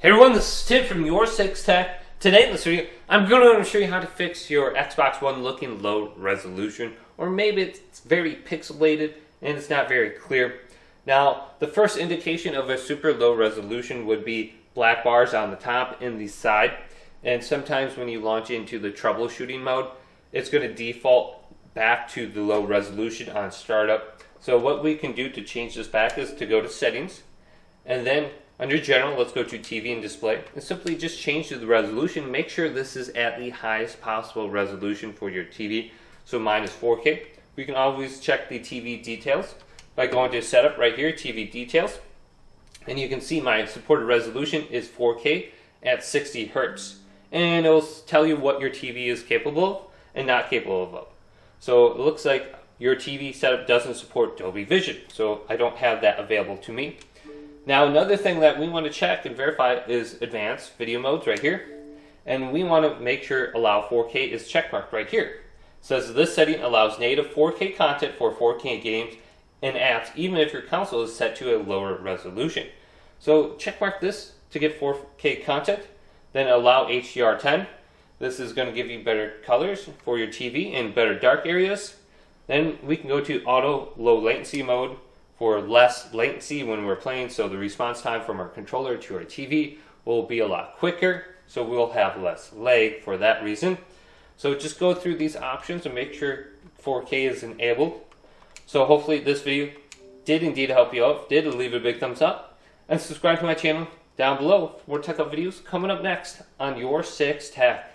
Hey everyone, this is Tim from Your 6 Tech. Today in this video, I'm going to show you how to fix your Xbox One looking low resolution, or maybe it's very pixelated and it's not very clear. Now, the first indication of a super low resolution would be black bars on the top and the side. And sometimes when you launch into the troubleshooting mode, it's going to default back to the low resolution on startup. So what we can do to change this back is to go to settings, and then under general, let's go to TV and display, and simply just change the resolution. Make sure this is at the highest possible resolution for your TV. So mine is 4K. We can always check the TV details by going to setup right here, TV details. And you can see my supported resolution is 4K at 60 Hertz. And it will tell you what your TV is capable of and not capable of. So it looks like your TV setup doesn't support Dolby Vision. So I don't have that available to me. Now, another thing that we want to check and verify is advanced video modes right here. And we want to make sure allow 4K is checkmarked right here. It says this setting allows native 4K content for 4K games and apps, even if your console is set to a lower resolution. So checkmark this to get 4K content, then allow HDR10. This is going to give you better colors for your TV and better dark areas. Then we can go to auto low latency mode for less latency when we're playing, so the response time from our controller to our TV will be a lot quicker, so we'll have less lag for that reason. So just go through these options and make sure 4K is enabled. So hopefully this video did indeed help you out. If it did, leave a big thumbs up and subscribe to my channel down below for more tech videos coming up next on Your 6 Tech.